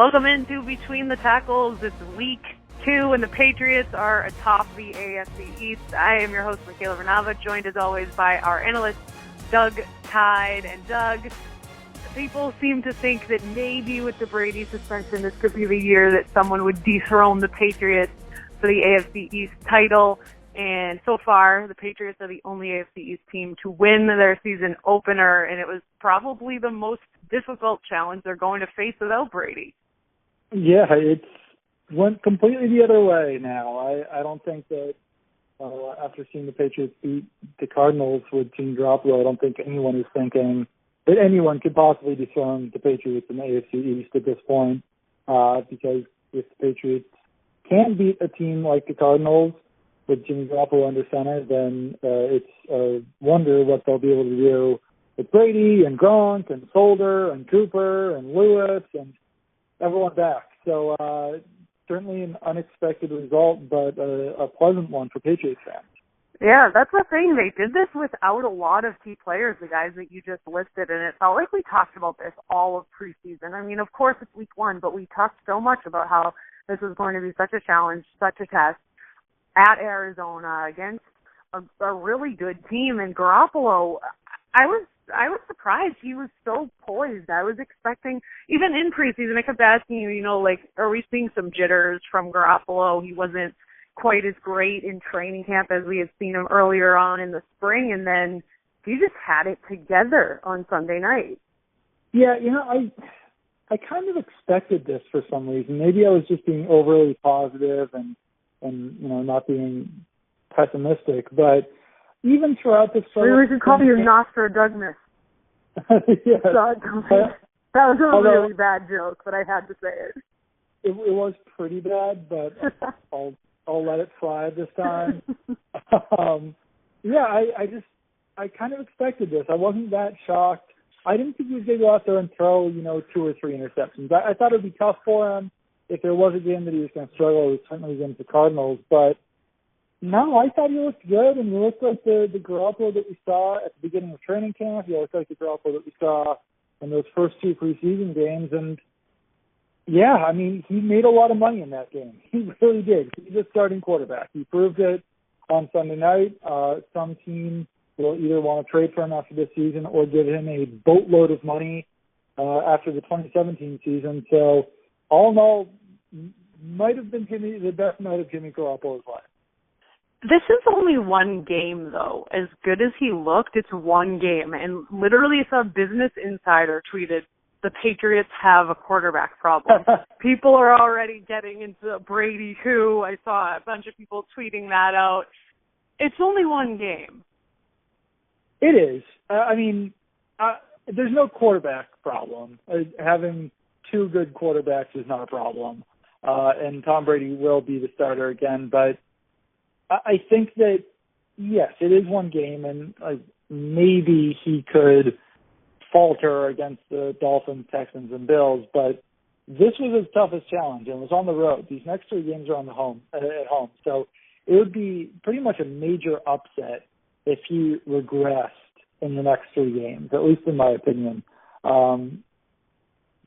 Welcome into Between the Tackles. It's week 2, and the Patriots are atop the AFC East. I am your host, Michaela Vernava, joined as always by our analyst, Doug Kyed. And Doug, people seem to think that maybe with the Brady suspension, this could be the year that someone would dethrone the Patriots for the AFC East title. And so far, the Patriots are the only AFC East team to win their season opener, and it was probably the most difficult challenge they're going to face without Brady. Yeah, it went completely the other way now. I don't think that after seeing the Patriots beat the Cardinals with Jimmy Garoppolo, I don't think anyone is thinking that anyone could possibly dethrone the Patriots in the AFC East at this point, because if the Patriots can beat a team like the Cardinals with Jimmy Garoppolo under center, then it's a wonder what they'll be able to do with Brady and Gronk and Solder and Cooper and Lewis and everyone back. So certainly an unexpected result, but a pleasant one for Patriots fans. Yeah, that's the thing. They did this without a lot of key players, the guys that you just listed, and it felt like we talked about this all of preseason. I mean, of course it's week 1, but we talked so much about how this was going to be such a challenge, such a test at Arizona against a really good team. And Garoppolo, I was surprised he was so poised. I was expecting, even in preseason, I kept asking you, are we seeing some jitters from Garoppolo? He wasn't quite as great in training camp as we had seen him earlier on in the spring, and then he just had it together on Sunday night. Yeah, I kind of expected this for some reason. Maybe I was just being overly positive and not being pessimistic, but even throughout the we should call you Nostradamus. Yeah. That was a really bad joke, but I had to say it. It was pretty bad, but I'll let it slide this time. I kind of expected this. I wasn't that shocked. I didn't think he was going to go out there and throw, 2 or 3 interceptions. I thought it would be tough for him. If there was a game that he was going to struggle, it was certainly against the Cardinals. But no, I thought he looked good, and he looked like the Garoppolo that we saw at the beginning of training camp. He looked like the Garoppolo that we saw in those first 2 preseason games. And, yeah, I mean, he made a lot of money in that game. He really did. He's a starting quarterback. He proved it on Sunday night. Some team will either want to trade for him after this season or give him a boatload of money after the 2017 season. So, all in all, might have been the best night of Jimmy Garoppolo's life. This is only one game, though. As good as he looked, it's one game. And literally, some Business Insider tweeted, the Patriots have a quarterback problem. People are already getting into Brady, too. I saw a bunch of people tweeting that out. It's only one game. It is. There's no quarterback problem. Having 2 good quarterbacks is not a problem. And Tom Brady will be the starter again. But I think that, yes, it is one game, and maybe he could falter against the Dolphins, Texans, and Bills. But this was his toughest challenge, and it was on the road. These next 3 games are at home. So it would be pretty much a major upset if he regressed in the next 3 games, at least in my opinion.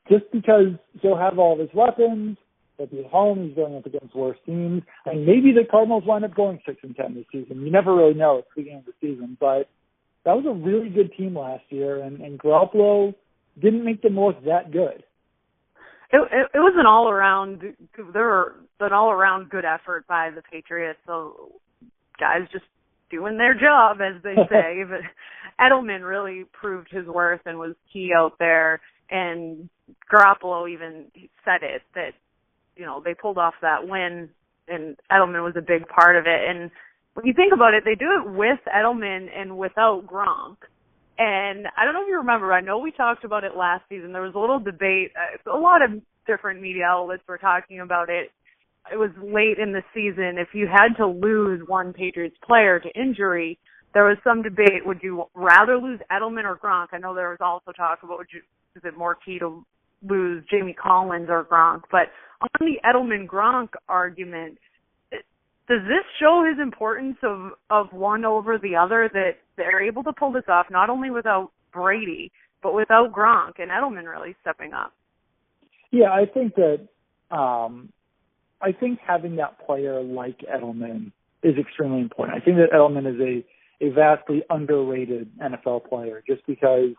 Just because he'll have all of his weapons, he'll be at home, he's going up against worse teams. Maybe the Cardinals wind up going 6-10 this season. You never really know at the beginning of the season, but that was a really good team last year, and Garoppolo didn't make them look that good. It was an all-around good effort by the Patriots. So guys just doing their job, as they say. But Edelman really proved his worth and was key out there. And Garoppolo even said it, that, they pulled off that win, and Edelman was a big part of it. And when you think about it, they do it with Edelman and without Gronk. And I don't know if you remember, I know we talked about it last season. There was a little debate. A lot of different media outlets were talking about it. It was late in the season. If you had to lose one Patriots player to injury, there was some debate. Would you rather lose Edelman or Gronk? I know there was also talk about, is it more key to lose Jamie Collins or Gronk? But on the Edelman-Gronk argument, does this show his importance of one over the other, that they're able to pull this off not only without Brady, but without Gronk and Edelman really stepping up? Yeah, I think that I think having that player like Edelman is extremely important. I think that Edelman is a vastly underrated NFL player just because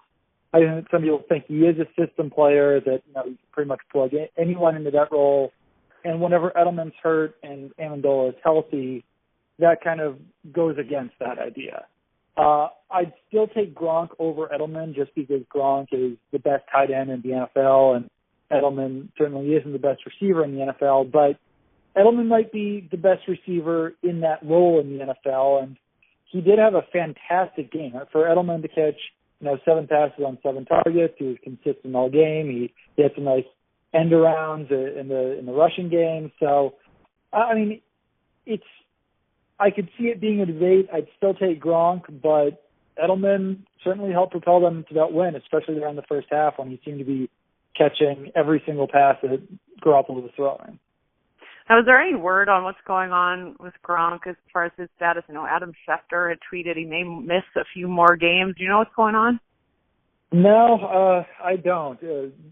I think some people think he is a system player that, you can pretty much plug anyone into that role. And whenever Edelman's hurt and Amendola is healthy, that kind of goes against that idea. I'd still take Gronk over Edelman just because Gronk is the best tight end in the NFL, and Edelman certainly isn't the best receiver in the NFL, but Edelman might be the best receiver in that role in the NFL, and he did have a fantastic game. For Edelman to catch 7 passes on 7 targets, he was consistent all game. He had some nice end arounds in the rushing game. So, I mean, I could see it being a debate. I'd still take Gronk, but Edelman certainly helped propel them to that win, especially during the first half when he seemed to be catching every single pass that Garoppolo was throwing. Now, is there any word on what's going on with Gronk as far as his status? I know Adam Schefter had tweeted he may miss a few more games. Do you know what's going on? No, I don't,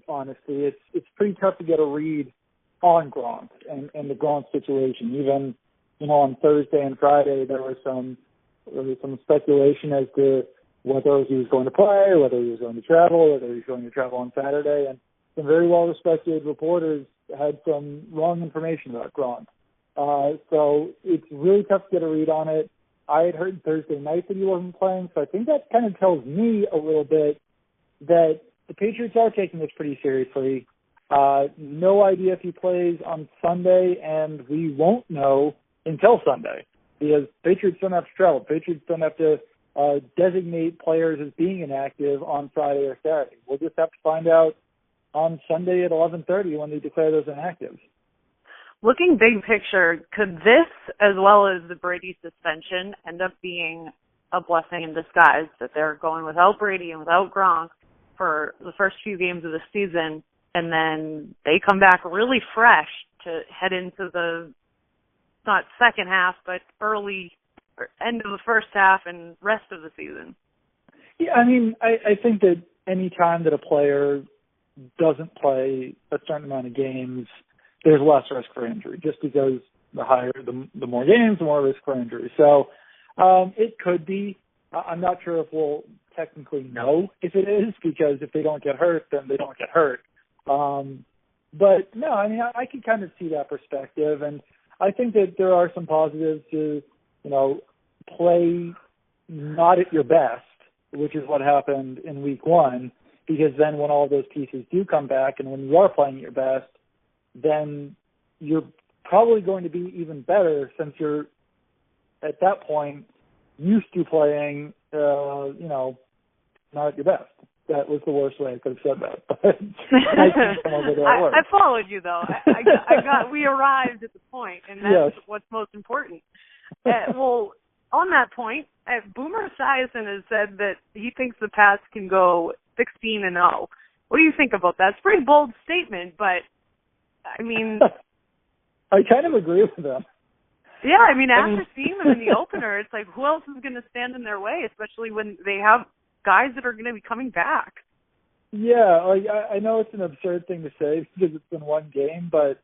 honestly. It's pretty tough to get a read on Gronk and the Gronk situation. Even, on Thursday and Friday, there was some speculation as to whether he was going to play, whether he was going to travel, whether he was going to travel on Saturday. And some very well-respected reporters had some wrong information about Gronk. So it's really tough to get a read on it. I had heard Thursday night that he wasn't playing, so I think that kind of tells me a little bit that the Patriots are taking this pretty seriously. No idea if he plays on Sunday, and we won't know until Sunday because Patriots don't have to travel. Patriots don't have to designate players as being inactive on Friday or Saturday. We'll just have to find out on Sunday at 11:30 when they declare those inactives. Looking big picture, could this, as well as the Brady suspension, end up being a blessing in disguise that they're going without Brady and without Gronk for the first few games of the season, and then they come back really fresh to head into the, not second half, but early or end of the first half and rest of the season? Yeah, I mean, I think that any time that a player doesn't play a certain amount of games, there's less risk for injury, just because the more games, the more risk for injury. So it could be. I'm not sure if we'll technically know if it is, because if they don't get hurt, then they don't get hurt. But no, I mean, I can kind of see that perspective, and I think that there are some positives to, play not at your best, which is what happened in week 1, because then when all those pieces do come back and when you are playing at your best, then you're probably going to be even better since you're, at that point, used to playing, not at your best. That was the worst way I could have said that. But I followed you, though. We arrived at the point, and that's what's most important. Well, on that point, Boomer Esiason has said that he thinks the Pats can go 16-0. What do you think about that? It's a pretty bold statement, but, I mean... I kind of agree with them. Yeah, I mean, after seeing them in the opener, it's like, who else is going to stand in their way, especially when they have guys that are going to be coming back? Yeah, I know it's an absurd thing to say because it's been one game, but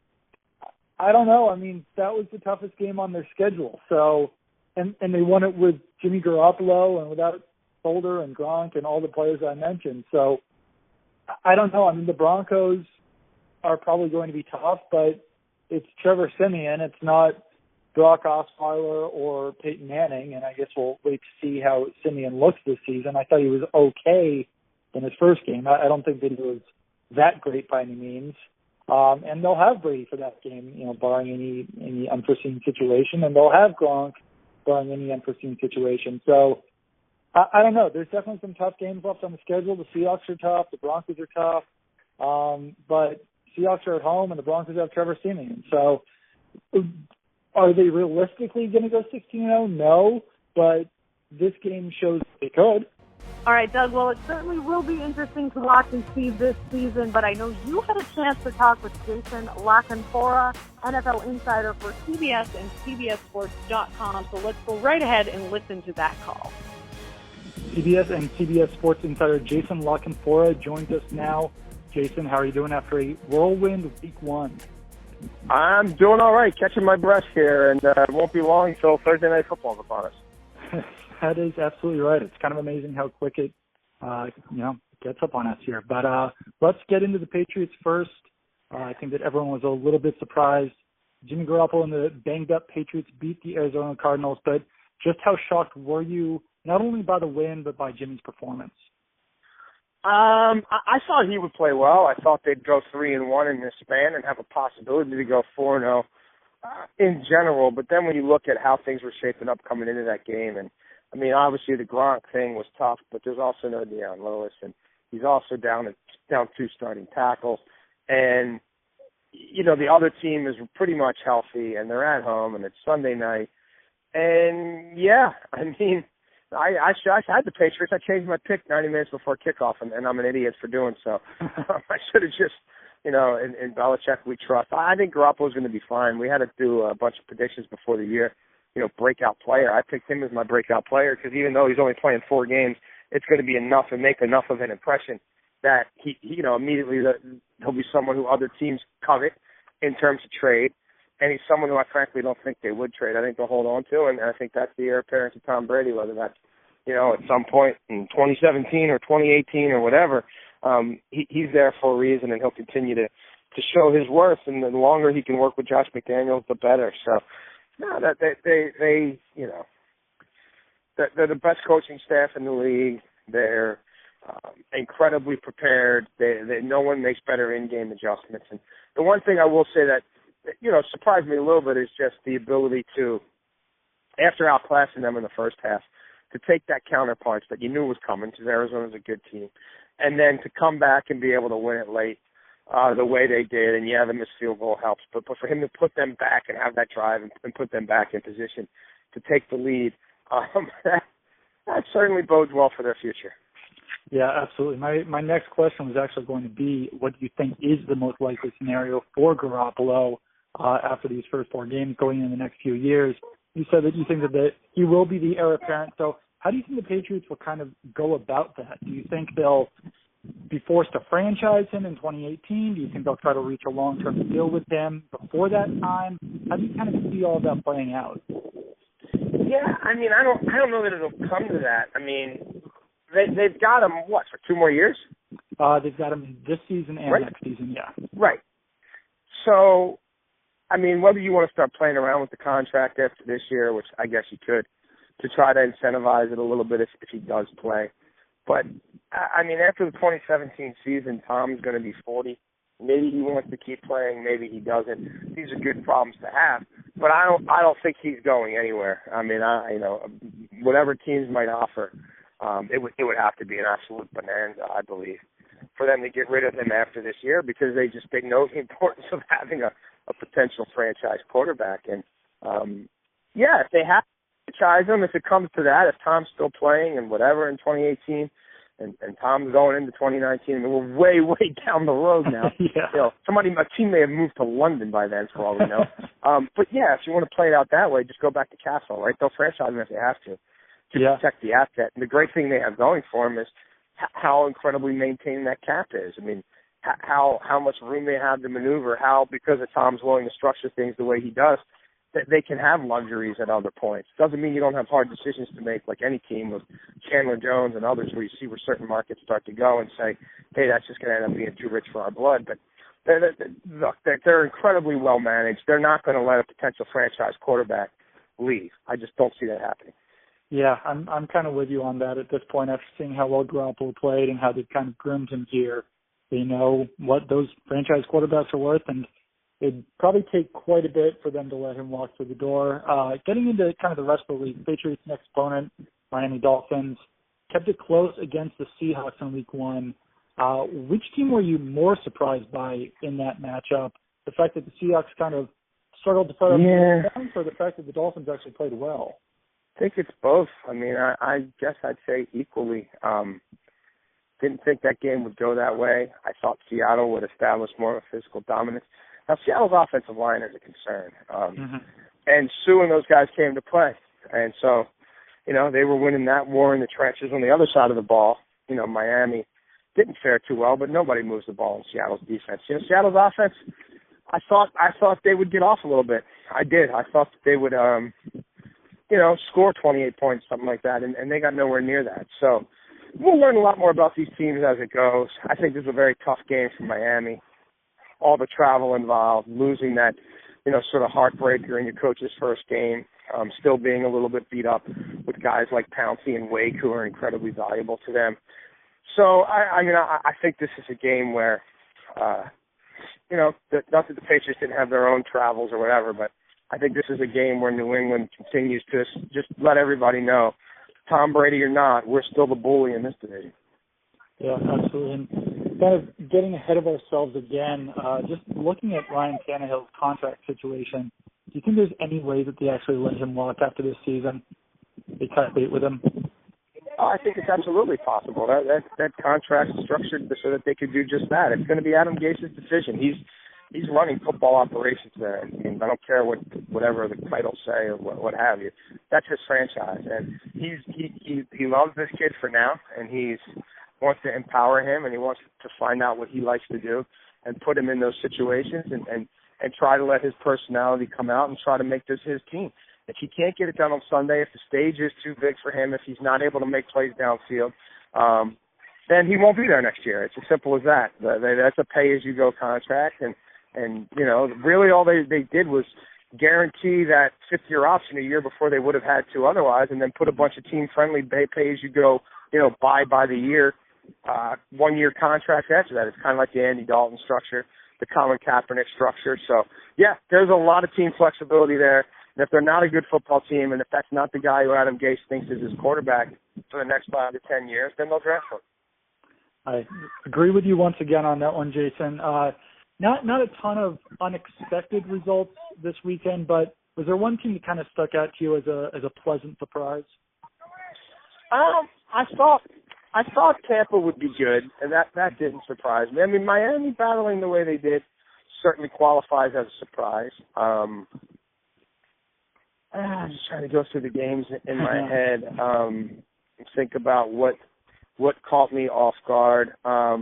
I don't know. I mean, that was the toughest game on their schedule. So, and they won it with Jimmy Garoppolo and without Holder and Gronk and all the players I mentioned. So, I don't know. I mean, the Broncos are probably going to be tough, but it's Trevor Siemian. It's not Brock Osweiler or Peyton Manning, and I guess we'll wait to see how Siemian looks this season. I thought he was okay in his first game. I don't think that he was that great by any means. And they'll have Brady for that game, barring any unforeseen situation, and they'll have Gronk barring any unforeseen situation. So, I don't know. There's definitely some tough games left on the schedule. The Seahawks are tough. The Broncos are tough. But Seahawks are at home, and the Broncos have Trevor Siemian. So, are they realistically going to go 16-0? No, but this game shows they could. All right, Doug, well, it certainly will be interesting to watch and see this season, but I know you had a chance to talk with Jason La Canfora, NFL insider for CBS and CBSSports.com, so let's go right ahead and listen to that call. CBS and CBS Sports Insider Jason La Canfora joins us now Jason, how are you doing after a whirlwind week one? I'm doing all right, catching my breath here, and it won't be long until Thursday Night Football's upon us. That is absolutely right. It's kind of amazing how quick it, gets up on us here. But let's get into the Patriots first. I think that everyone was a little bit surprised. Jimmy Garoppolo and the banged-up Patriots beat the Arizona Cardinals, but just how shocked were you, not only by the win, but by Jimmy's performance? I thought he would play well. I thought they'd go 3-1 in this span and have a possibility to go 4-0 in general. But then when you look at how things were shaping up coming into that game, and I mean, obviously the Gronk thing was tough, but there's also no Deion Lewis, and he's also down 2 starting tackles. And you know, the other team is pretty much healthy, and they're at home, and it's Sunday night. And yeah, I mean, I had the Patriots. I changed my pick 90 minutes before kickoff, and I'm an idiot for doing so. I should have just, in Belichick we trust. I think Garoppolo's going to be fine. We had to do a bunch of predictions before the year. Breakout player. I picked him as my breakout player because even though he's only playing 4 games, it's going to be enough and make enough of an impression that he immediately he'll be someone who other teams covet in terms of trade. And he's someone who I frankly don't think they would trade. I think they'll hold on to, and I think that's the heir apparent to Tom Brady, whether that's, at some point in 2017 or 2018 or whatever. He's there for a reason, and he'll continue to show his worth. And the longer he can work with Josh McDaniels, the better. So, no, that they're the best coaching staff in the league. They're incredibly prepared. No one makes better in-game adjustments. And the one thing I will say that surprised me a little bit is just the ability to, after outclassing them in the first half, to take that counterpunch that you knew was coming because Arizona's a good team, and then to come back and be able to win it late the way they did. And yeah, the missed field goal helps, but for him to put them back and have that drive and put them back in position to take the lead, that certainly bodes well for their future. Yeah, absolutely. My next question was actually going to be, what do you think is the most likely scenario for Garoppolo after these first 4 games going in the next few years? You said that you think that he will be the heir apparent. So how do you think the Patriots will kind of go about that? Do you think they'll be forced to franchise him in 2018? Do you think they'll try to reach a long-term deal with him before that time? How do you kind of see all that playing out? Yeah, I mean, I don't know that it'll come to that. I mean, they've got him, for 2 more years? They've got him this season and next season, yeah. Right. So, I mean, whether you want to start playing around with the contract after this year, which I guess you could, to try to incentivize it a little bit if he does play. But, I mean, after the 2017 season, Tom's going to be 40. Maybe he wants to keep playing, maybe he doesn't. These are good problems to have. But I don't think he's going anywhere. I mean, whatever teams might offer, it would have to be an absolute bonanza, I believe, for them to get rid of him after this year because they know the importance of having a potential franchise quarterback. And, if they have to franchise him, if it comes to that, if Tom's still playing and whatever in 2018 and Tom's going into 2019, I mean, we're way, way down the road now. Yeah. A team may have moved to London by then for all we know. But, yeah, if you want to play it out that way, just go back to Castle, right? They'll franchise him if they have to protect the asset. And the great thing they have going for him is how incredibly maintained that cap is. I mean, how much room they have to maneuver, how, because of Tom's willing to structure things the way he does, that they can have luxuries at other points. Doesn't mean you don't have hard decisions to make like any team with Chandler Jones and others where you see where certain markets start to go and say, hey, that's just going to end up being too rich for our blood. But they're incredibly well managed. They're not going to let a potential franchise quarterback leave. I just don't see that happening. Yeah, I'm kind of with you on that at this point after seeing how well Garoppolo played and how they've kind of groomed him here. They know what those franchise quarterbacks are worth, and it'd probably take quite a bit for them to let him walk through the door. Getting into kind of the rest of the league, Patriots' next opponent, Miami Dolphins, kept it close against the Seahawks in Week 1. Which team were you more surprised by in that matchup? The fact that the Seahawks kind of struggled to put up points, or the fact that the Dolphins actually played well? I think it's both. I mean, I guess I'd say equally. Didn't think that game would go that way. I thought Seattle would establish more of a physical dominance. Now, Seattle's offensive line is a concern. And Sue and those guys came to play. And so, they were winning that war in the trenches on the other side of the ball. Miami didn't fare too well, but nobody moves the ball in Seattle's defense. Seattle's offense, I thought they would get off a little bit. I did. I thought that they would, score 28 points, something like that, and they got nowhere near that. So we'll learn a lot more about these teams as it goes. I think this is a very tough game for Miami. All the travel involved, losing that, sort of heartbreaker in your coach's first game, still being a little bit beat up with guys like Pouncey and Wake who are incredibly valuable to them. So, I think this is a game where, not that the Patriots didn't have their own travels or whatever, but I think this is a game where New England continues to just let everybody know, Tom Brady or not, we're still the bully in this division. Yeah, absolutely. And kind of getting ahead of ourselves again, just looking at Ryan Tannehill's contract situation, do you think there's any way that they actually let him walk after this season? They cut bait with him? Oh, I think it's absolutely possible. That contract's structured so that they could do just that. It's going to be Adam Gase's decision. He's running football operations there. I mean, I don't care whatever the titles say or what have you. That's his franchise, and he loves this kid for now, and he wants to empower him, and he wants to find out what he likes to do and put him in those situations and try to let his personality come out and try to make this his team. If he can't get it done on Sunday, if the stage is too big for him, if he's not able to make plays downfield, then he won't be there next year. It's as simple as that. That's a pay-as-you-go contract, and really all they did was guarantee that fifth-year option a year before they would have had to otherwise, and then put a bunch of team-friendly pay-as-you-go, by the year, 1-year contracts after that. It's kind of like the Andy Dalton structure, the Colin Kaepernick structure. So, yeah, there's a lot of team flexibility there. And if they're not a good football team, and if that's not the guy who Adam Gase thinks is his quarterback for the next 5 to 10 years, then they'll draft him. I agree with you once again on that one, Jason. Not a ton of unexpected results this weekend, but was there one team that kind of stuck out to you as a pleasant surprise? I thought Tampa would be good, and that didn't surprise me. I mean, Miami battling the way they did certainly qualifies as a surprise. I'm just trying to go through the games in my head and think about what caught me off guard. I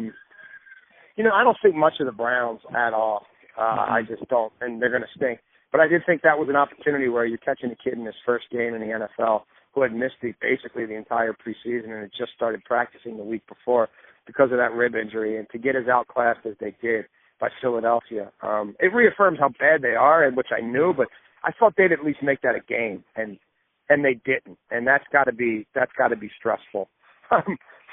don't think much of the Browns at all. I just don't, and they're going to stink. But I did think that was an opportunity where you're catching a kid in his first game in the NFL who had missed basically the entire preseason and had just started practicing the week before because of that rib injury, and to get as outclassed as they did by Philadelphia. It reaffirms how bad they are, and which I knew, but I thought they'd at least make that a game, and they didn't, and that's got to be stressful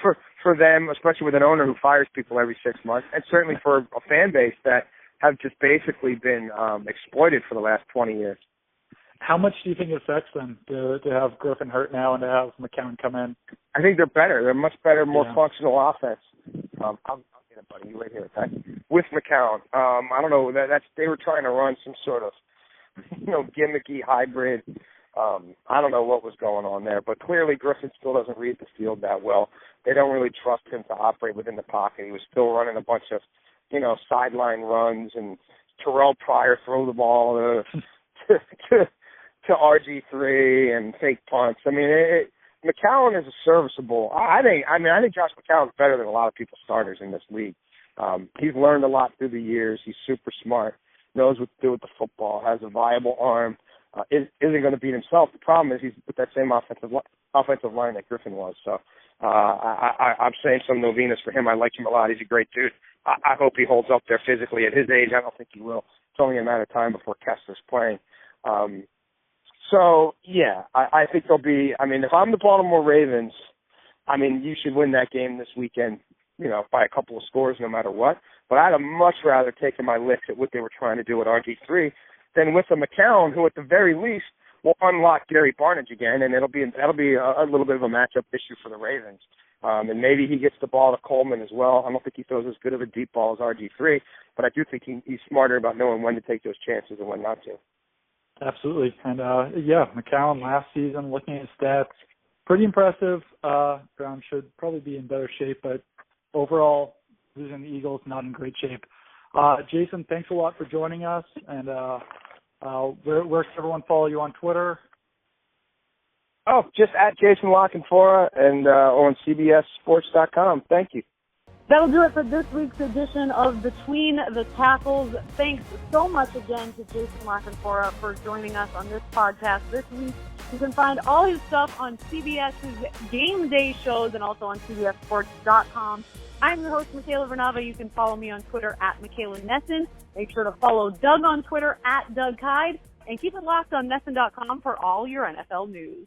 for them, especially with an owner who fires people every 6 months, and certainly for a fan base that have just basically been exploited for the last 20 years. How much do you think it affects them to have Griffin hurt now and to have McCown come in? I think they're better. They're much better, more functional offense. I'll get it, buddy. You wait here, okay? With McCown, I don't know. They were trying to run some sort of gimmicky hybrid. I don't know what was going on there, but clearly Griffin still doesn't read the field that well. They don't really trust him to operate within the pocket. He was still running a bunch of, sideline runs, and Terrell Pryor throw the ball to RG3 and fake punts. I mean, McCown is a serviceable. I think Josh McCown is better than a lot of people's starters in this league. He's learned a lot through the years. He's super smart, knows what to do with the football, has a viable arm. Isn't going to beat himself. The problem is he's with that same offensive line that Griffin was. So I'm saying some novenas for him. I like him a lot. He's a great dude. I hope he holds up there physically. At his age, I don't think he will. It's only a matter of time before Kessler's playing. I think they'll be – I mean, if I'm the Baltimore Ravens, I mean, you should win that game this weekend, by a couple of scores no matter what. But I'd have much rather taken my licks at what they were trying to do at RG3 than with a McCown, who at the very least will unlock Gary Barnidge again, and that'll be a little bit of a matchup issue for the Ravens. And maybe he gets the ball to Coleman as well. I don't think he throws as good of a deep ball as RG3, but I do think he's smarter about knowing when to take those chances and when not to. Absolutely. And, McCown last season, looking at his stats, pretty impressive. Brown should probably be in better shape, but overall, losing the Eagles, not in great shape. Jason, thanks a lot for joining us. And where can everyone follow you on Twitter? Oh, just at Jason La Canfora and on CBSSports.com. Thank you. That'll do it for this week's edition of Between the Tackles. Thanks so much again to Jason La Canfora for joining us on this podcast this week. You can find all his stuff on CBS's Game Day shows and also on CBSSports.com. I'm your host, Michaela Vernava. You can follow me on Twitter at Michaela Nesson. Make sure to follow Doug on Twitter at Doug Kyed. And keep it locked on Nesson.com for all your NFL news.